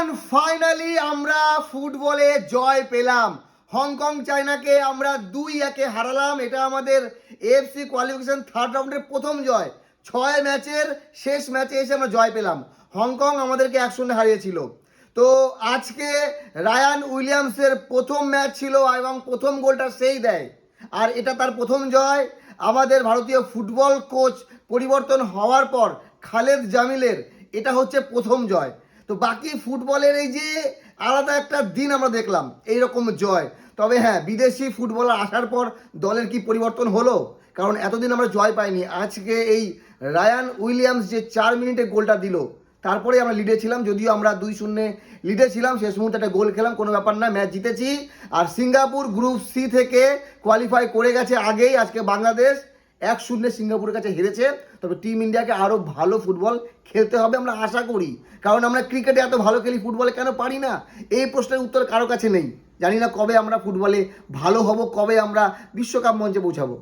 Everyone, finally আমরা ফুটবলে জয় পেলাম। হংকং চায়নাকে আমরা 2-1 হারালাম। এটা আমাদের এএফসি কোয়ালিফিকেশন থার্ড রাউন্ডের প্রথম জয়। 6 ম্যাচের শেষ ম্যাচে এসে আমরা জয় পেলাম। হংকং আমাদেরকে 1-0 হারিয়েছিল। তো আজকে রায়ান উইলিয়ামসের প্রথম ম্যাচ ছিল এবং প্রথম গোলটা সেই দেয়, আর এটা তার প্রথম জয়। আমাদের ভারতীয় ফুটবল কোচ পরিবর্তন হওয়ার পর খালেদ জামিলের এটা হচ্ছে প্রথম জয়। তো বাকি ফুটবলের এই যে আলাদা একটা দিন আমরা দেখলাম এইরকম জয়। তবে হ্যাঁ, বিদেশি ফুটবলার আসার পর দলের কি পরিবর্তন হলো, কারণ এতদিন আমরা জয় পাইনি। আজকে এই রায়ান উইলিয়ামস যে 4 মিনিটে গোলটা দিল, তারপরে আমরা লিডে ছিলাম, যদিও আমরা 2-0 লিডে ছিলাম, শেষ মুহূর্তে একটা গোল খেলাম, কোনো ব্যাপার না, ম্যাচ জিতেছি। আর সিঙ্গাপুর গ্রুপ সি থেকে কোয়ালিফাই করে গেছে আগেই। আজকে বাংলাদেশ 1-0 সিঙ্গাপুরের কাছে হেরেছে। তবে টিম ইন্ডিয়াকে আরও ভালো ফুটবল খেলতে হবে আমরা আশা করি, কারণ আমরা ক্রিকেটে এত ভালো খেলি, ফুটবলে কেন পারি না, এই প্রশ্নের উত্তর কারো কাছে নেই। জানি না কবে আমরা ফুটবলে ভালো হব, কবে আমরা বিশ্বকাপ মঞ্চে পৌঁছাবো।